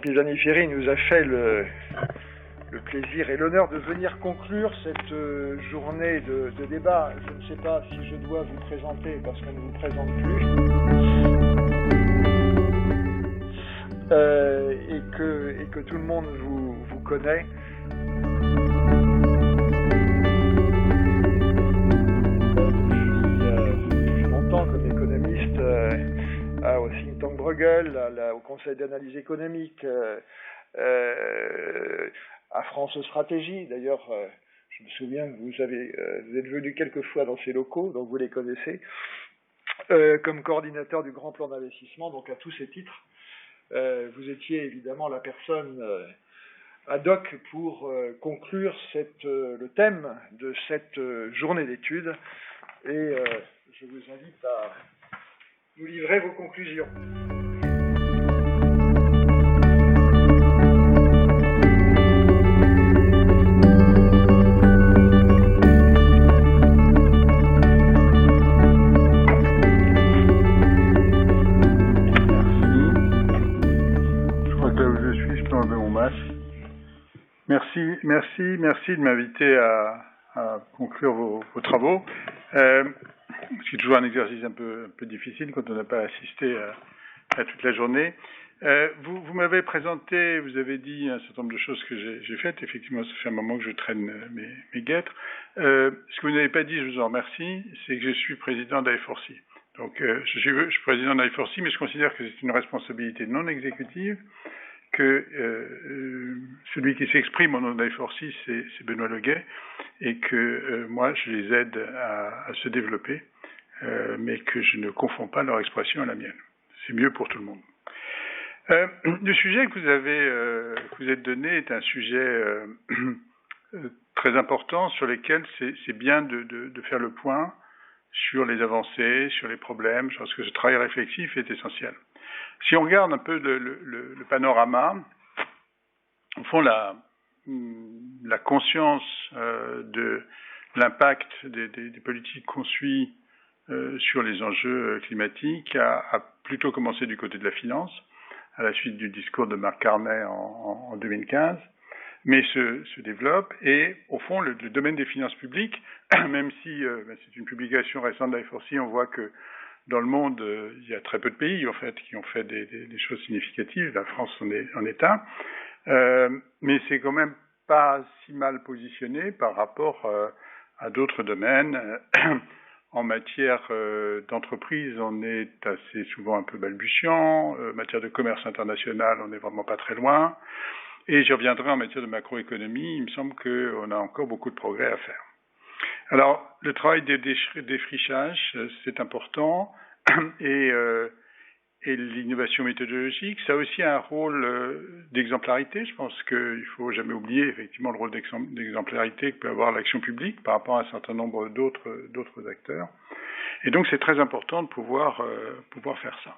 Pisani Ferry nous a fait le plaisir et l'honneur de venir conclure cette journée de débat. Je ne sais pas si je dois vous présenter parce qu'on ne vous présente plus. Et que tout le monde vous connaît. Depuis longtemps comme économiste au think tank Bruegel, au Conseil d'analyse économique, à France Stratégie. D'ailleurs, je me souviens que vous êtes venu quelques fois dans ces locaux, donc vous les connaissez, comme coordinateur du Grand Plan d'investissement, donc à tous ces titres. Vous étiez évidemment la personne ad hoc pour conclure le thème de cette journée d'études et je vous invite à nous livrer vos conclusions. Merci de m'inviter à conclure vos travaux. C'est toujours un exercice un peu difficile quand on n'a pas assisté à toute la journée. Vous m'avez présenté, vous avez dit un certain nombre de choses que j'ai faites. Effectivement, ça fait un moment que je traîne mes guêtres. Ce que vous n'avez pas dit, je vous en remercie, c'est que je suis président d'I4C. Donc, je suis président d'I4C, mais je considère que c'est une responsabilité non exécutive, que celui qui s'exprime au nom d'I4C, c'est Benoît Leguet, et que moi, je les aide à se développer, mais que je ne confonds pas leur expression à la mienne. C'est mieux pour tout le monde. Le sujet que vous êtes donné est un sujet très important sur lequel c'est bien de faire le point sur les avancées, sur les problèmes. Je pense que ce travail réflexif est essentiel. Si on regarde un peu le panorama, au fond, la conscience de l'impact des politiques qu'on suit sur les enjeux climatiques a plutôt commencé du côté de la finance, à la suite du discours de Mark Carney en 2015, mais se développe. Et au fond, le domaine des finances publiques, même si c'est une publication récente d'I4C, on voit que dans le monde, il y a très peu de pays en fait qui ont fait des choses significatives. La France en est un, mais c'est quand même pas si mal positionné par rapport à d'autres domaines. En matière d'entreprise, on est assez souvent un peu balbutiant. En matière de commerce international, on n'est vraiment pas très loin. Et j'y reviendrai en matière de macroéconomie. Il me semble qu'on a encore beaucoup de progrès à faire. Alors, le travail de défrichage, c'est important, et l'innovation méthodologique, ça a aussi un rôle d'exemplarité. Je pense qu'il ne faut jamais oublier effectivement le rôle d'exemplarité que peut avoir l'action publique par rapport à un certain nombre d'autres acteurs. Et donc, c'est très important de pouvoir faire ça.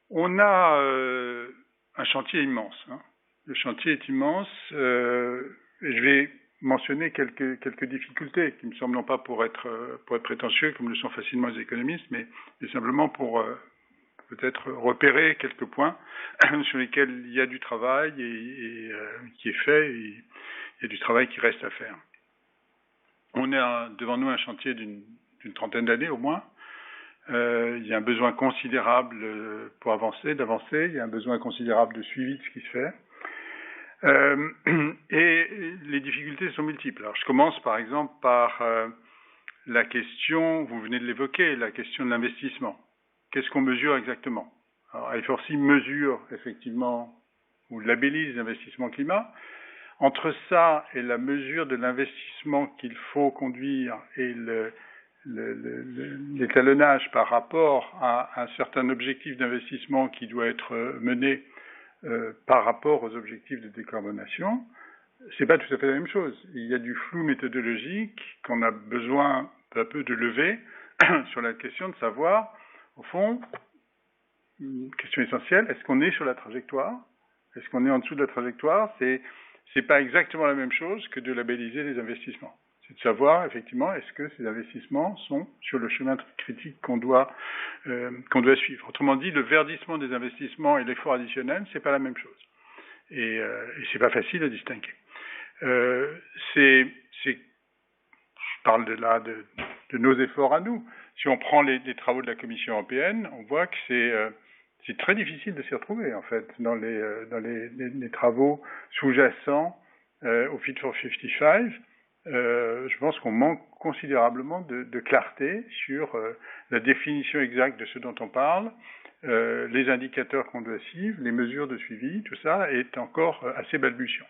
On a un chantier immense. Hein. Le chantier est immense. Je vais mentionner quelques difficultés qui me semblent non pas pour être prétentieux comme le sont facilement les économistes, mais simplement pour peut-être repérer quelques points sur lesquels il y a du travail et qui est fait, et il y a du travail qui reste à faire. On a devant nous un chantier d'une trentaine d'années au moins. Il y a un besoin considérable pour d'avancer, il y a un besoin considérable de suivi de ce qui se fait. Et les difficultés sont multiples. Alors, je commence par exemple par la question, vous venez de l'évoquer, la question de l'investissement. Qu'est-ce qu'on mesure exactement? Alors, I4C mesure effectivement ou labellise l'investissement climat. Entre ça et la mesure de l'investissement qu'il faut conduire et l'étalonnage par rapport à un certain objectif d'investissement qui doit être mené par rapport aux objectifs de décarbonation, c'est pas tout à fait la même chose. Il y a du flou méthodologique qu'on a besoin un peu de lever sur la question de savoir, au fond, une question essentielle, est-ce qu'on est sur la trajectoire? Est-ce qu'on est en dessous de la trajectoire? C'est pas exactement la même chose que de labelliser les investissements. C'est de savoir, effectivement, est-ce que ces investissements sont sur le chemin critique qu'on doit suivre. Autrement dit, le verdissement des investissements et l'effort additionnel, c'est pas la même chose. Et c'est pas facile à distinguer. Je parle de nos efforts à nous. Si on prend les travaux de la Commission européenne, on voit que c'est très difficile de s'y retrouver, en fait, dans les travaux sous-jacents au Fit for 55. Je pense qu'on manque considérablement de clarté sur la définition exacte de ce dont on parle, les indicateurs qu'on doit suivre, les mesures de suivi, tout ça est encore assez balbutiant.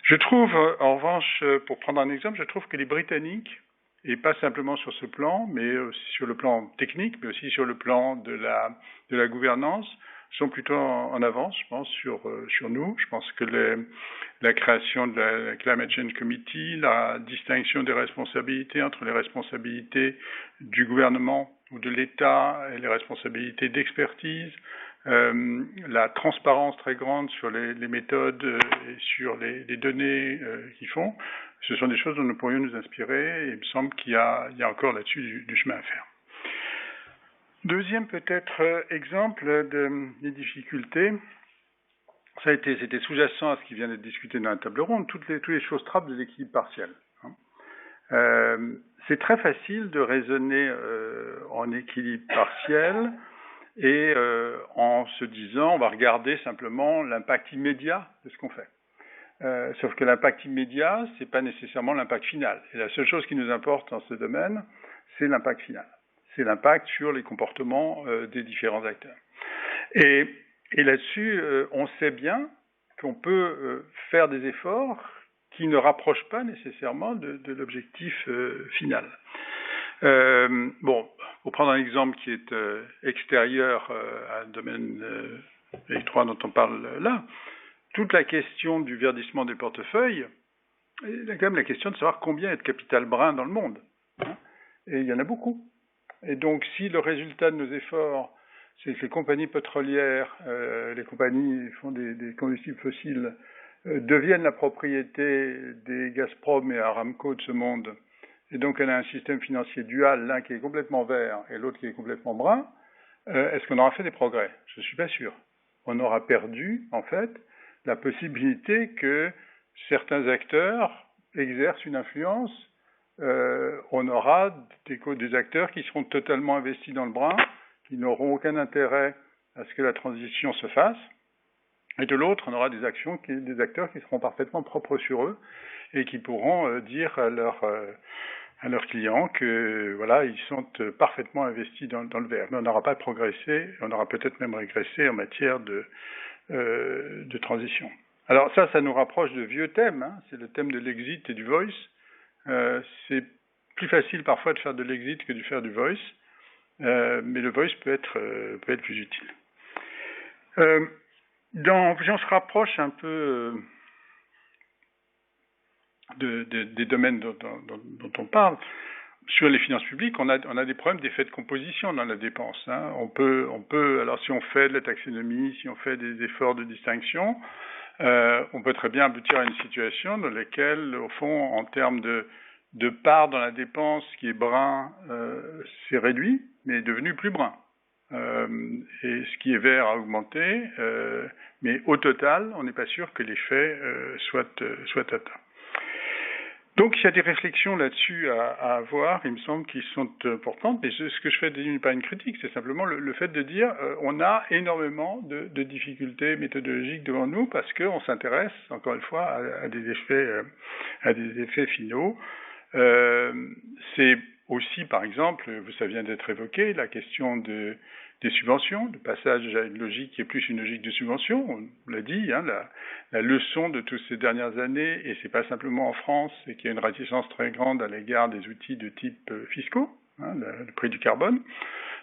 Je trouve, en revanche, pour prendre un exemple, je trouve que les Britanniques, et pas simplement sur ce plan, mais aussi sur le plan technique, mais aussi sur le plan de la gouvernance, sont plutôt en avance, je pense, sur nous. Je pense que la création de la Climate Change Committee, la distinction des responsabilités entre les responsabilités du gouvernement ou de l'État et les responsabilités d'expertise, la transparence très grande sur les méthodes et sur les données qu'ils font, ce sont des choses dont nous pourrions nous inspirer et il me semble qu'il y a encore là-dessus du chemin à faire. Deuxième peut-être exemple des difficultés, c'était sous-jacent à ce qui vient d'être discuté dans la table ronde, toutes les choses trappent des équilibres partiels. C'est très facile de raisonner en équilibre partiel et en se disant on va regarder simplement l'impact immédiat de ce qu'on fait. Sauf que l'impact immédiat, c'est pas nécessairement l'impact final. Et la seule chose qui nous importe dans ce domaine, c'est l'impact final. C'est l'impact sur les comportements des différents acteurs. Et là-dessus, on sait bien qu'on peut faire des efforts qui ne rapprochent pas nécessairement de l'objectif final. Pour prendre un exemple qui est extérieur à un domaine électoral dont on parle là, toute la question du verdissement des portefeuilles, il y a quand même la question de savoir combien il y a de capital brun dans le monde. Et il y en a beaucoup. Et donc, si le résultat de nos efforts, c'est que les compagnies pétrolières, les compagnies qui font des combustibles fossiles, deviennent la propriété des Gazprom et Aramco de ce monde, et donc elle a un système financier dual, l'un qui est complètement vert et l'autre qui est complètement brun, est-ce qu'on aura fait des progrès? Je ne suis pas sûr. On aura perdu, en fait, la possibilité que certains acteurs exercent une influence. On aura des acteurs qui seront totalement investis dans le brun, qui n'auront aucun intérêt à ce que la transition se fasse. Et de l'autre, on aura des acteurs qui seront parfaitement propres sur eux et qui pourront dire à leurs clients que voilà, ils sont parfaitement investis dans le vert. Mais on n'aura pas progressé, on aura peut-être même régressé en matière de transition. Alors ça nous rapproche de vieux thèmes, hein. C'est le thème de l'exit et du voice. C'est plus facile parfois de faire de l'exit que de faire du voice, mais le voice peut être plus utile. Si on se rapproche un peu des domaines dont on parle, sur les finances publiques, on a des problèmes d'effet de composition dans la dépense. Hein. On peut, alors si on fait de la taxonomie, si on fait des efforts de distinction, on peut très bien aboutir à une situation dans laquelle, au fond, en termes de part dans la dépense qui est brun, c'est réduit, mais est devenu plus brun. Et ce qui est vert a augmenté, mais au total, on n'est pas sûr que l'effet soit atteint. Donc il y a des réflexions là-dessus à avoir, il me semble, qui sont importantes, mais ce que je fais n'est pas une critique, c'est simplement le fait de dire on a énormément de difficultés méthodologiques devant nous parce qu'on s'intéresse, encore une fois, à des effets finaux. C'est aussi, par exemple, ça vient d'être évoqué, la question des subventions, de passage à une logique qui est plus une logique de subvention. On l'a dit, hein, la leçon de toutes ces dernières années, et c'est pas simplement en France, c'est qu'il y a une réticence très grande à l'égard des outils de type fiscaux, hein, le prix du carbone.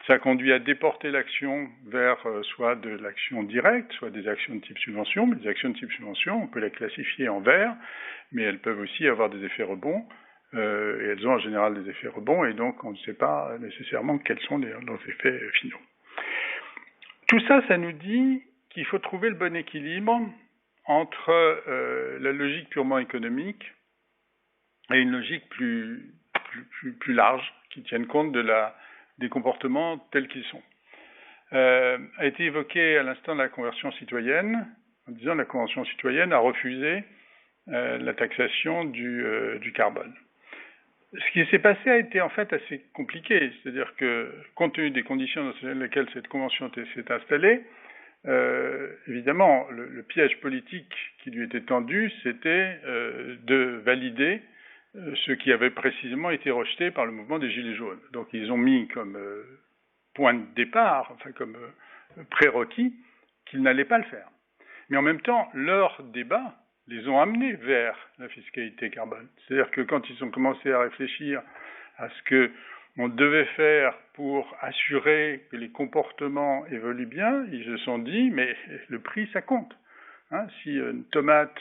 Ça conduit à déporter l'action vers soit de l'action directe, soit des actions de type subvention. Mais les actions de type subvention, on peut les classifier en vert, mais elles peuvent aussi avoir des effets rebonds. Et elles ont en général des effets rebonds, et donc on ne sait pas nécessairement quels sont leurs effets finaux. Tout ça, ça nous dit qu'il faut trouver le bon équilibre entre la logique purement économique et une logique plus large, qui tienne compte des comportements tels qu'ils sont. A été évoqué à l'instant la Convention citoyenne, en disant que la Convention citoyenne a refusé la taxation du carbone. Ce qui s'est passé a été en fait assez compliqué, c'est-à-dire que compte tenu des conditions dans lesquelles cette convention s'est installée, évidemment, le piège politique qui lui était tendu, c'était de valider ce qui avait précisément été rejeté par le mouvement des Gilets jaunes. Donc ils ont mis comme point de départ, enfin comme prérequis, qu'ils n'allaient pas le faire. Mais en même temps, leurs débats les ont amenés vers la fiscalité carbone. C'est-à-dire que quand ils ont commencé à réfléchir à ce que on devait faire pour assurer que les comportements évoluent bien, ils se sont dit, mais le prix, ça compte. Hein, si une tomate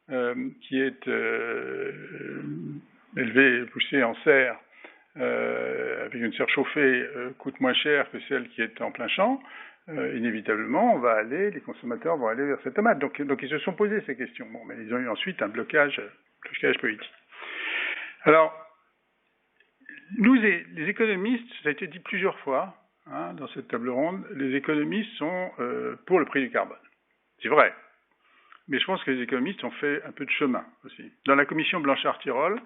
qui est élevée, poussée en serre, avec une serre chauffée, coûte moins cher que celle qui est en plein champ, inévitablement, les consommateurs vont aller vers cette tomate. Donc ils se sont posés ces questions. Bon, mais ils ont eu ensuite un blocage politique. Alors, nous, les économistes, ça a été dit plusieurs fois dans cette table ronde, les économistes sont pour le prix du carbone. C'est vrai. Mais je pense que les économistes ont fait un peu de chemin aussi. Dans la commission Blanchard-Tirol,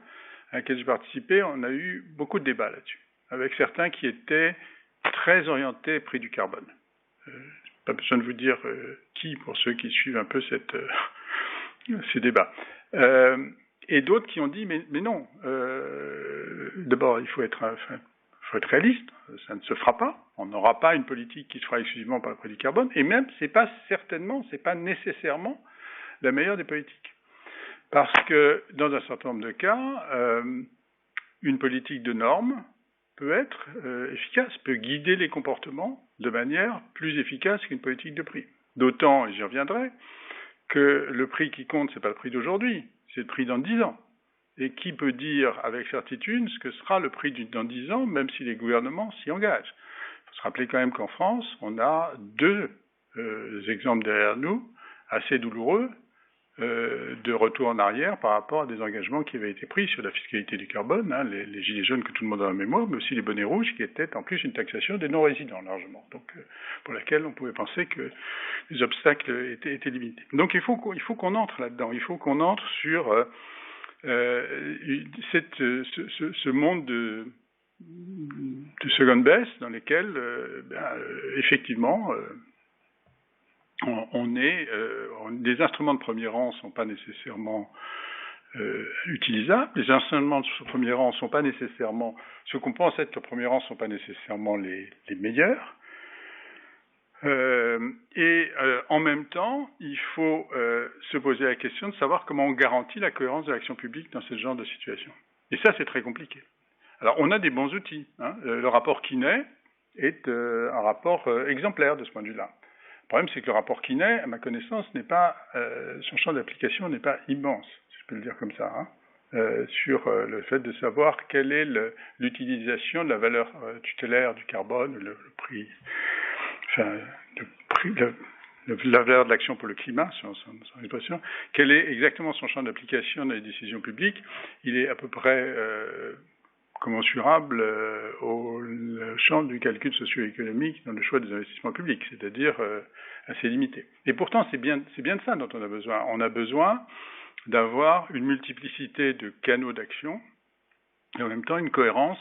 à laquelle j'ai participé, on a eu beaucoup de débats là-dessus, avec certains qui étaient très orientés prix du carbone. Pas besoin de vous dire qui, pour ceux qui suivent un peu ces débats. Et d'autres qui ont dit, mais non, d'abord, il faut être réaliste, ça ne se fera pas, on n'aura pas une politique qui se fera exclusivement par le prix du carbone, et même, c'est pas nécessairement la meilleure des politiques. Parce que, dans un certain nombre de cas, une politique de normes peut être efficace, peut guider les comportements de manière plus efficace qu'une politique de prix. D'autant, et j'y reviendrai, que le prix qui compte, c'est pas le prix d'aujourd'hui, c'est le prix dans 10 ans. Et qui peut dire avec certitude ce que sera le prix dans 10 ans, même si les gouvernements s'y engagent. Il faut se rappeler quand même qu'en France, on a deux exemples derrière nous, assez douloureux, de retour en arrière par rapport à des engagements qui avaient été pris sur la fiscalité du carbone, les gilets jaunes que tout le monde a en mémoire, mais aussi les bonnets rouges, qui étaient en plus une taxation des non-résidents largement, donc pour laquelle on pouvait penser que les obstacles étaient limités. Donc il faut qu'on entre là-dedans, il faut qu'on entre sur ce monde de seconde baisse dans lesquels effectivement des instruments de premier rang sont pas nécessairement utilisables. Les instruments de premier rang sont pas nécessairement, ceux qu'on pense être de premier rang sont pas nécessairement les meilleurs. En même temps, il faut se poser la question de savoir comment on garantit la cohérence de l'action publique dans ce genre de situation. Et ça, c'est très compliqué. Alors, on a des bons outils. Le rapport Quinet est un rapport exemplaire de ce point de vue-là. Le problème, c'est que le rapport Quinet, à ma connaissance, son champ d'application n'est pas immense, si je peux le dire comme ça, sur le fait de savoir quelle est l'utilisation de la valeur tutélaire du carbone, le prix, la valeur de l'action pour le climat, son expression, quel est exactement son champ d'application dans les décisions publiques. Il est à peu près commensurable au champ du calcul socio-économique dans le choix des investissements publics, c'est-à-dire assez limité. Et pourtant, c'est bien de ça dont on a besoin. On a besoin d'avoir une multiplicité de canaux d'action et en même temps une cohérence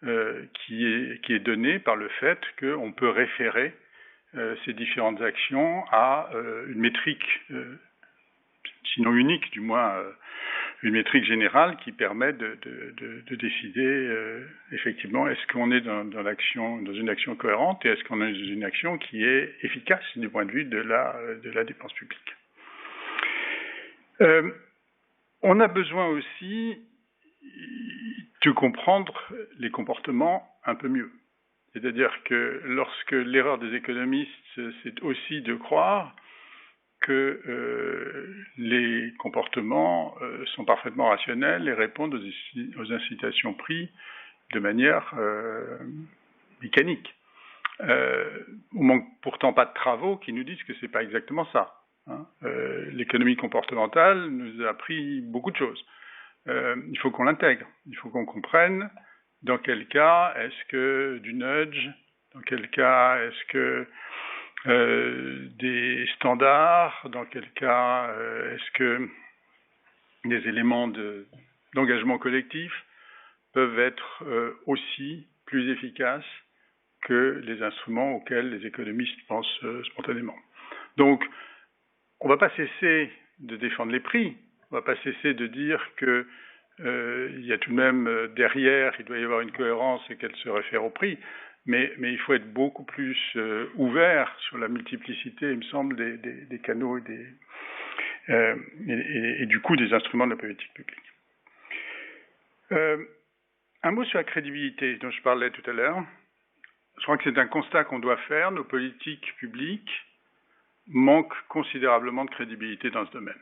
qui est donnée par le fait qu'on peut référer ces différentes actions à une métrique, sinon unique, du moins une métrique générale qui permet de décider effectivement est-ce qu'on est dans une action cohérente et est-ce qu'on est dans une action qui est efficace du point de vue de la dépense publique. On a besoin aussi de comprendre les comportements un peu mieux. C'est-à-dire que lorsque l'erreur des économistes, c'est aussi de croire que les comportements sont parfaitement rationnels et répondent aux incitations prix de manière mécanique. On manque pourtant pas de travaux qui nous disent que c'est pas exactement ça. L'économie comportementale nous a appris beaucoup de choses. il faut qu'on l'intègre. Il faut qu'on comprenne dans quel cas est-ce que du nudge, dans quel cas est-ce que des standards, dans quel cas est-ce que des éléments d'engagement collectif peuvent être aussi plus efficaces que les instruments auxquels les économistes pensent spontanément. Donc, on ne va pas cesser de défendre les prix, on ne va pas cesser de dire que il y a tout de même derrière, il doit y avoir une cohérence et qu'elle se réfère au prix, mais il faut être beaucoup plus ouvert sur la multiplicité, il me semble, des canaux et du coup des instruments de la politique publique. Un mot sur la crédibilité dont je parlais tout à l'heure. Je crois que c'est un constat qu'on doit faire. Nos politiques publiques manquent considérablement de crédibilité dans ce domaine.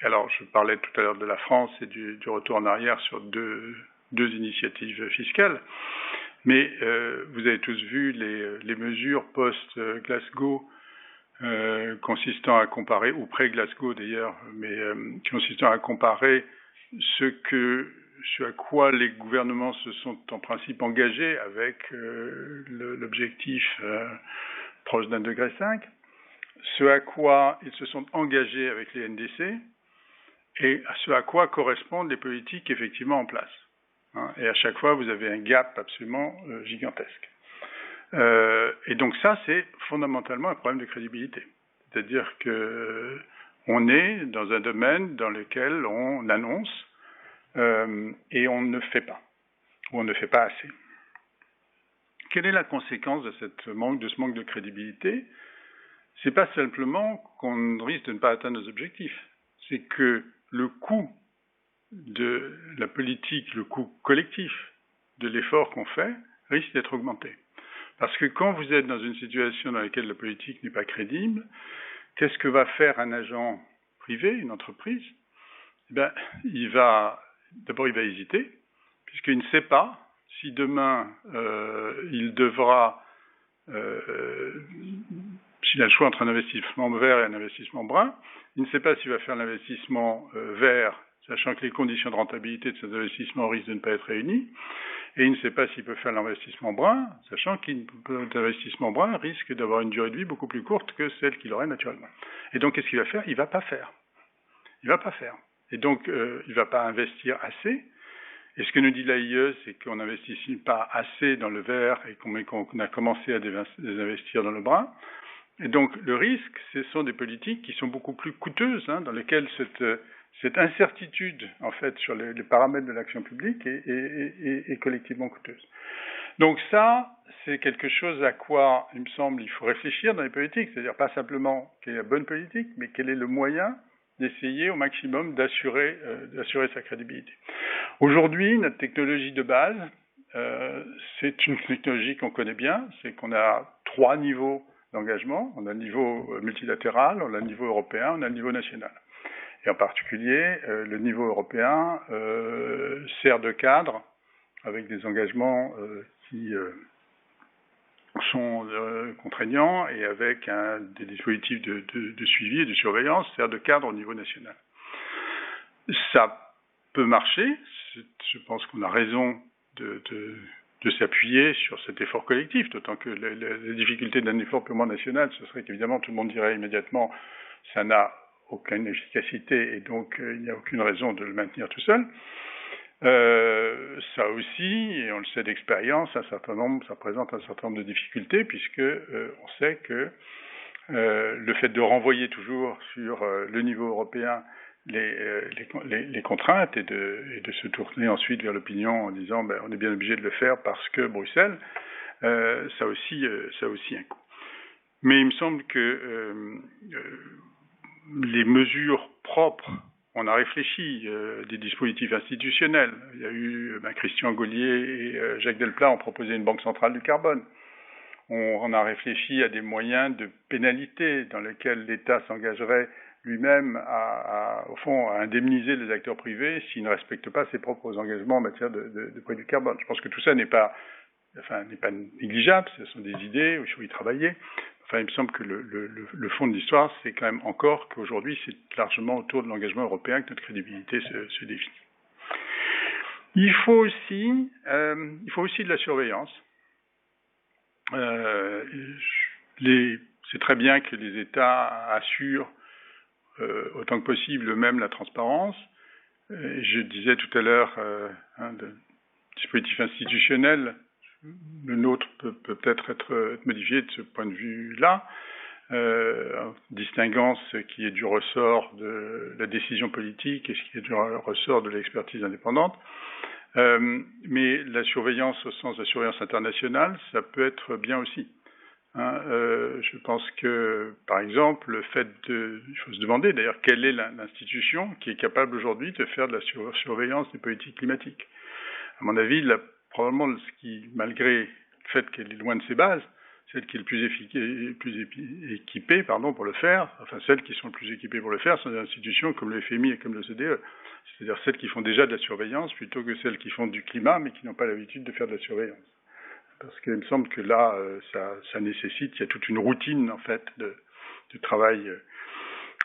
Et alors, je parlais tout à l'heure de la France et du retour en arrière sur deux initiatives fiscales, mais vous avez tous vu les mesures post-Glasgow consistant à comparer, ou pré-Glasgow d'ailleurs, mais consistant à comparer ce à quoi les gouvernements se sont en principe engagés avec l'objectif proche d'1,5 degré, ce à quoi ils se sont engagés avec les NDC et ce à quoi correspondent les politiques effectivement en place. Et à chaque fois, vous avez un gap absolument gigantesque. Et donc ça, c'est fondamentalement un problème de crédibilité. C'est-à-dire que on est dans un domaine dans lequel on annonce et on ne fait pas, ou on ne fait pas assez. Quelle est la conséquence de ce manque de crédibilité? C'est pas simplement qu'on risque de ne pas atteindre nos objectifs, c'est que le coût de la politique, le coût collectif de l'effort qu'on fait risque d'être augmenté. Parce que quand vous êtes dans une situation dans laquelle la politique n'est pas crédible, qu'est-ce que va faire un agent privé, une entreprise? D'abord, il va hésiter, puisqu'il ne sait pas si demain il devra, s'il a le choix entre un investissement vert et un investissement brun, il ne sait pas s'il va faire l'investissement vert, sachant que les conditions de rentabilité de ces investissements risquent de ne pas être réunies, et il ne sait pas s'il peut faire l'investissement brun, sachant qu'un investissement brun risque d'avoir une durée de vie beaucoup plus courte que celle qu'il aurait naturellement. Et donc, qu'est-ce qu'il va faire? Il ne va pas faire. Il ne va pas faire. Et donc, il ne va pas investir assez. Et ce que nous dit l'AIE, c'est qu'on n'investit pas assez dans le vert et qu'on a commencé à désinvestir dans le brun. Et donc, le risque, ce sont des politiques qui sont beaucoup plus coûteuses, dans lesquelles cette incertitude, en fait, sur les paramètres de l'action publique est collectivement coûteuse. Donc ça, c'est quelque chose à quoi, il me semble, il faut réfléchir dans les politiques. C'est-à-dire pas simplement quelle est la bonne politique, mais quel est le moyen d'essayer au maximum d'assurer sa crédibilité. Aujourd'hui, notre technologie de base, c'est une technologie qu'on connaît bien, c'est qu'on a 3 niveaux d'engagement. On a le niveau multilatéral, on a le niveau européen, on a le niveau national. Et en particulier, le niveau européen sert de cadre avec des engagements qui sont contraignants et avec des dispositifs de suivi et de surveillance sert de cadre au niveau national. Ça peut marcher, je pense qu'on a raison de s'appuyer sur cet effort collectif, d'autant que les difficultés d'un effort purement national, ce serait qu'évidemment tout le monde dirait immédiatement ça n'a aucune efficacité et donc il n'y a aucune raison de le maintenir tout seul. Ça aussi, et on le sait d'expérience, ça présente un certain nombre de difficultés puisque on sait que le fait de renvoyer toujours sur le niveau européen les contraintes et de se tourner ensuite vers l'opinion en disant on est bien obligé de le faire parce que Bruxelles, ça aussi un coût. Mais il me semble que les mesures propres, on a réfléchi, des dispositifs institutionnels. Il y a eu Christian Gaulier et Jacques Delplat ont proposé une banque centrale du carbone. On a réfléchi à des moyens de pénalité dans lesquels l'État s'engagerait lui-même au fond, à indemniser les acteurs privés s'ils ne respectent pas ses propres engagements en matière de prix du carbone. Je pense que tout ça n'est pas négligeable, ce sont des idées, il faut y travailler. Enfin, il me semble que le fond de l'histoire, c'est quand même encore qu'aujourd'hui, c'est largement autour de l'engagement européen que notre crédibilité se définit. Il faut aussi de la surveillance. C'est très bien que les États assurent autant que possible eux-mêmes la transparence. Je disais tout à l'heure, dispositif institutionnel, le nôtre peut peut-être être modifié de ce point de vue-là, en distinguant ce qui est du ressort de la décision politique et ce qui est du ressort de l'expertise indépendante. Mais la surveillance au sens de la surveillance internationale, ça peut être bien aussi. Je pense que, par exemple, il faut se demander d'ailleurs quelle est l'institution qui est capable aujourd'hui de faire de la surveillance des politiques climatiques. À mon avis, probablement malgré le fait qu'elle est loin de ses bases, celle qui est le plus équipée pour le faire, enfin celles qui sont le plus équipées pour le faire, sont des institutions comme le FMI et comme le CDE. C'est-à-dire celles qui font déjà de la surveillance plutôt que celles qui font du climat mais qui n'ont pas l'habitude de faire de la surveillance. Parce qu'il me semble que là, ça nécessite, il y a toute une routine en fait de travail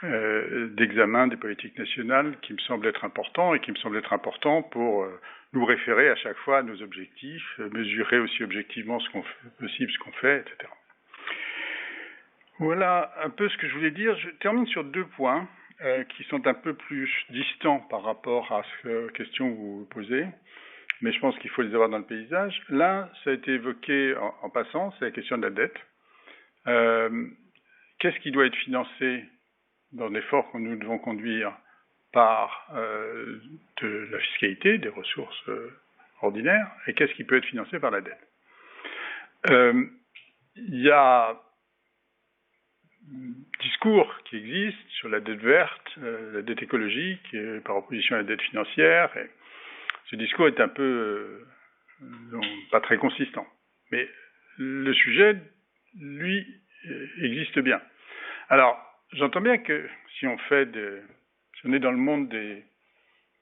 d'examen des politiques nationales qui me semble être important et qui me semble être important pour nous référer à chaque fois à nos objectifs, mesurer aussi objectivement ce qu'on fait, etc. Voilà un peu ce que je voulais dire. Je termine sur 2 points qui sont un peu plus distants par rapport à ces questions que vous posez, mais je pense qu'il faut les avoir dans le paysage. L'un, ça a été évoqué en passant, c'est la question de la dette. Qu'est-ce qui doit être financé dans l'effort que nous devons conduire par de la fiscalité, des ressources ordinaires, et qu'est-ce qui peut être financé par la dette. Il y a un discours qui existe sur la dette verte, la dette écologique, par opposition à la dette financière, et ce discours est un peu pas très consistant. Mais le sujet, lui, existe bien. Alors, j'entends bien que si on est dans le monde des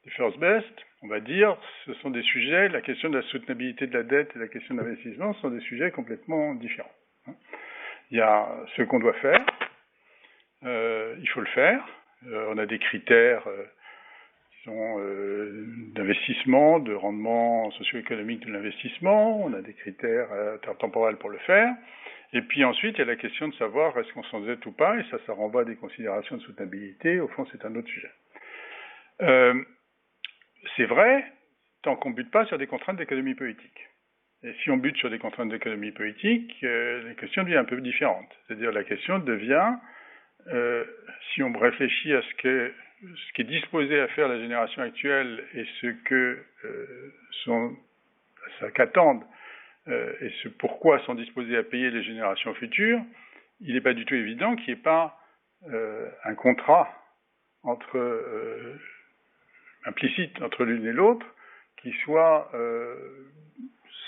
first best, on va dire, ce sont des sujets, la question de la soutenabilité de la dette et la question de l'investissement sont des sujets complètement différents. Il y a ce qu'on doit faire, il faut le faire, on a des critères d'investissement, de rendement socio-économique de l'investissement, on a des critères temporels pour le faire, et puis ensuite il y a la question de savoir est-ce qu'on s'endette ou pas, et ça renvoie à des considérations de soutenabilité, au fond c'est un autre sujet. C'est vrai, tant qu'on ne bute pas sur des contraintes d'économie politique. Et si on bute sur des contraintes d'économie politique, la question devient un peu différente. C'est-à-dire la question devient, si on réfléchit à ce qui est disposé à faire la génération actuelle et qu'attendent et ce pourquoi sont disposés à payer les générations futures, il n'est pas du tout évident qu'il n'y ait pas un contrat implicite entre l'une et l'autre qui soit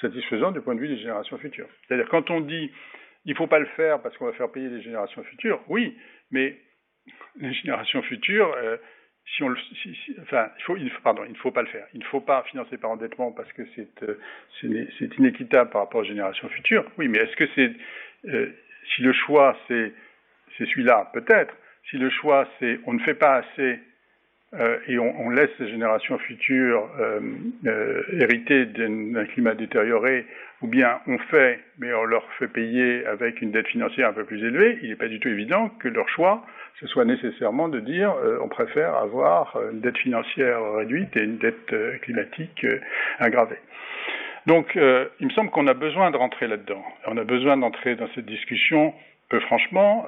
satisfaisant du point de vue des générations futures. C'est-à-dire quand on dit il ne faut pas le faire parce qu'on va faire payer les générations futures, oui, mais les générations futures, il ne faut pas le faire. Il ne faut pas financer par endettement parce que c'est inéquitable par rapport aux générations futures. Oui, mais est-ce que si le choix c'est celui-là, peut-être. Si le choix c'est on ne fait pas assez et on laisse les générations futures hériter d'un climat détérioré, ou bien on fait, mais on leur fait payer avec une dette financière un peu plus élevée, il n'est pas du tout évident que leur choix, ce soit nécessairement de dire on préfère avoir une dette financière réduite et une dette climatique aggravée. Donc, il me semble qu'on a besoin de rentrer là-dedans. On a besoin d'entrer dans cette discussion, peu franchement,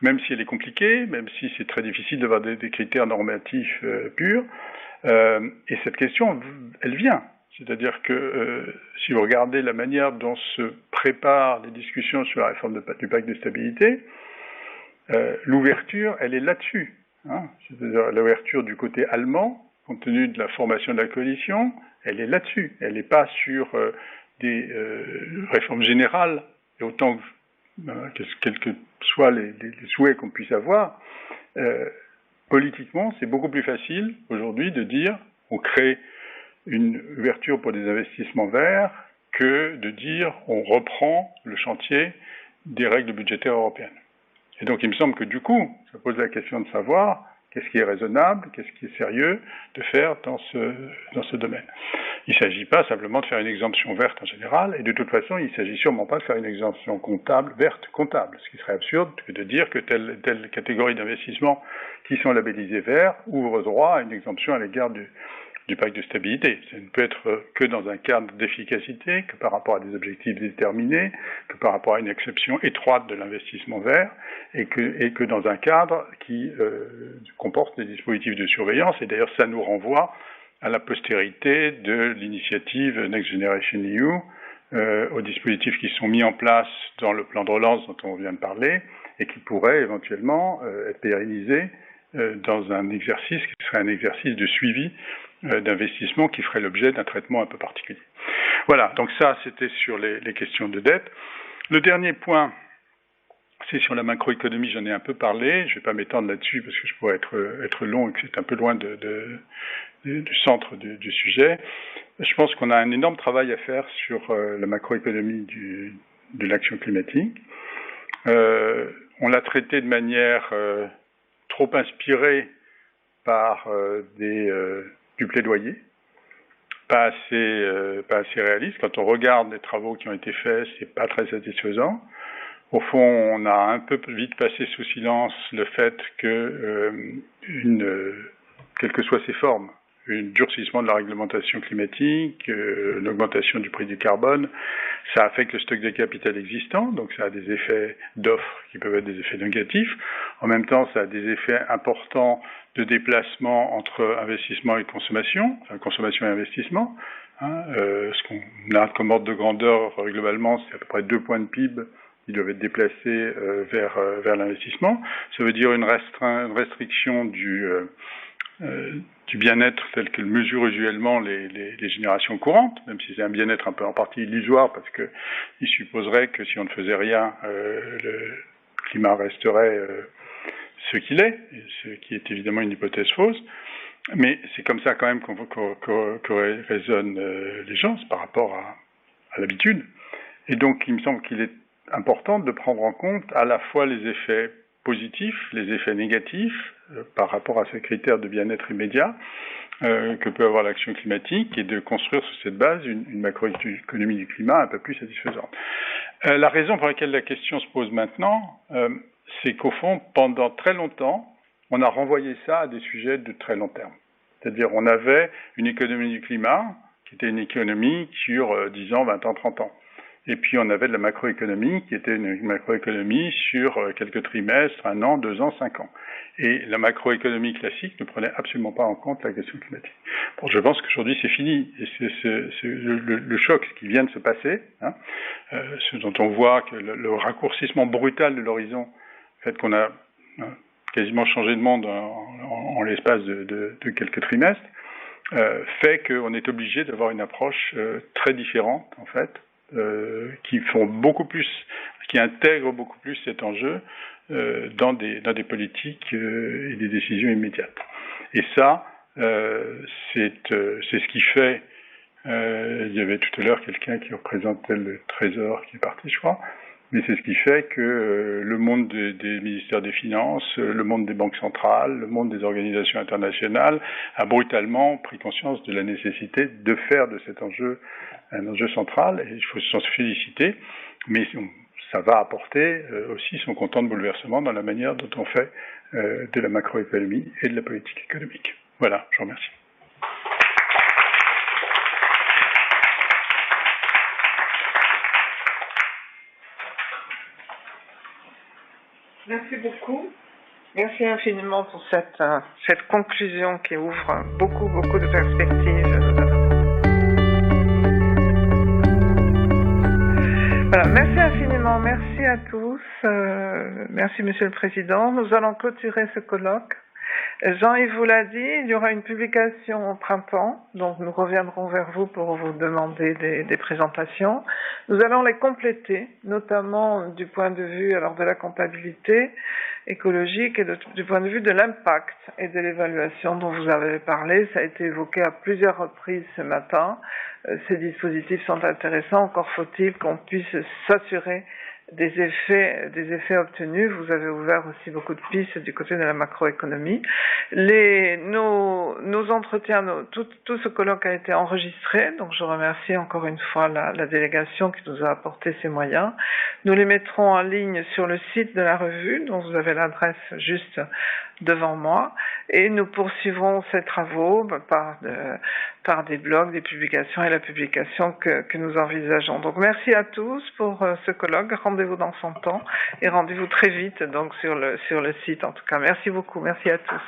même si elle est compliquée, même si c'est très difficile d'avoir des critères normatifs purs. Et cette question, elle vient. C'est-à-dire que si vous regardez la manière dont se préparent les discussions sur la réforme du pacte de stabilité, l'ouverture, elle est là-dessus. C'est-à-dire l'ouverture du côté allemand, compte tenu de la formation de la coalition, elle est là-dessus. Elle n'est pas sur des réformes générales, et autant quels que soient les souhaits qu'on puisse avoir, politiquement, c'est beaucoup plus facile aujourd'hui de dire on crée une ouverture pour des investissements verts que de dire on reprend le chantier des règles budgétaires européennes. Et donc il me semble que du coup, ça pose la question de savoir qu'est-ce qui est raisonnable, qu'est-ce qui est sérieux de faire dans ce domaine. Il ne s'agit pas simplement de faire une exemption verte en général, et de toute façon, il ne s'agit sûrement pas de faire une exemption verte comptable, ce qui serait absurde que de dire que telle catégorie d'investissements qui sont labellisés verts ouvrent droit à une exemption à l'égard du pacte de stabilité. Ça ne peut être que dans un cadre d'efficacité, que par rapport à des objectifs déterminés, que par rapport à une exception étroite de l'investissement vert, et que dans un cadre qui comporte des dispositifs de surveillance. Et d'ailleurs, ça nous renvoie à la postérité de l'initiative Next Generation EU, aux dispositifs qui sont mis en place dans le plan de relance dont on vient de parler, et qui pourraient éventuellement être pérennisés dans un exercice qui serait un exercice de suivi d'investissement qui ferait l'objet d'un traitement un peu particulier. Voilà, donc ça c'était sur les questions de dette. Le dernier point, c'est sur la macroéconomie, j'en ai un peu parlé, je ne vais pas m'étendre là-dessus parce que je pourrais être long et que c'est un peu loin du centre du sujet. Je pense qu'on a un énorme travail à faire sur la macroéconomie de l'action climatique. On l'a traité de manière trop inspirée par du plaidoyer, pas assez réaliste. Quand on regarde les travaux qui ont été faits, c'est pas très satisfaisant. Au fond, on a un peu vite passé sous silence le fait que, quelles que soient ses formes, un durcissement de la réglementation climatique, l'augmentation du prix du carbone, ça affecte le stock de capital existant, donc ça a des effets d'offres qui peuvent être des effets négatifs. En même temps, ça a des effets importants de déplacement entre investissement et consommation, enfin consommation et investissement. Ce qu'on a comme ordre de grandeur, globalement, c'est à peu près 2 points de PIB qui doivent être déplacés vers l'investissement. Ça veut dire une restriction du bien-être tel que le mesurent usuellement les générations courantes, même si c'est un bien-être un peu en partie illusoire, parce que il supposerait que si on ne faisait rien, le climat resterait ce qu'il est, ce qui est évidemment une hypothèse fausse. Mais c'est comme ça quand même que raisonnent les gens par rapport à l'habitude. Et donc il me semble qu'il est important de prendre en compte à la fois les effets positifs, les effets négatifs par rapport à ces critères de bien-être immédiat que peut avoir l'action climatique et de construire sur cette base une macroéconomie du climat un peu plus satisfaisante. La raison pour laquelle la question se pose maintenant, c'est qu'au fond, pendant très longtemps, on a renvoyé ça à des sujets de très long terme. C'est-à-dire on avait une économie du climat qui était une économie sur 10 ans, 20 ans, 30 ans. Et puis on avait de la macroéconomie qui était une macroéconomie sur quelques trimestres, 1 an, 2 ans, 5 ans. Et la macroéconomie classique ne prenait absolument pas en compte la question climatique. Bon, je pense qu'aujourd'hui c'est fini. Et c'est le choc qui vient de se passer, ce dont on voit que le raccourcissement brutal de l'horizon, le fait qu'on a quasiment changé de monde en l'espace de quelques trimestres, fait qu'on est obligé d'avoir une approche très différente, en fait, qui intègrent beaucoup plus cet enjeu dans des politiques et des décisions immédiates. Et ça, c'est ce qui fait. Il y avait tout à l'heure quelqu'un qui représentait le Trésor qui est parti, je crois. Mais c'est ce qui fait que le monde des ministères des Finances, le monde des banques centrales, le monde des organisations internationales a brutalement pris conscience de la nécessité de faire de cet enjeu un enjeu central, et il faut s'en féliciter, mais ça va apporter aussi son content de bouleversement dans la manière dont on fait de la macroéconomie et de la politique économique. Voilà, je vous remercie. Merci beaucoup. Merci infiniment pour cette conclusion qui ouvre beaucoup de perspectives. Voilà, merci infiniment, merci à tous, merci Monsieur le Président. Nous allons clôturer ce colloque. Jean-Yves vous l'a dit, il y aura une publication au printemps, donc nous reviendrons vers vous pour vous demander des présentations. Nous allons les compléter, notamment du point de vue de la comptabilité écologique et du point de vue de l'impact et de l'évaluation dont vous avez parlé. Ça a été évoqué à plusieurs reprises ce matin. Ces dispositifs sont intéressants, encore faut-il qu'on puisse s'assurer des effets obtenus. Vous avez ouvert aussi beaucoup de pistes du côté de la macroéconomie. Nos entretiens, tout ce colloque a été enregistré, donc je remercie encore une fois la délégation qui nous a apporté ces moyens. Nous les mettrons en ligne sur le site de la revue, dont vous avez l'adresse juste devant moi, et nous poursuivrons ces travaux par des blogs, des publications et la publication que nous envisageons. Donc merci à tous pour ce colloque. Rendez-vous dans son temps et rendez-vous très vite donc sur le site en tout cas. Merci beaucoup. Merci à tous.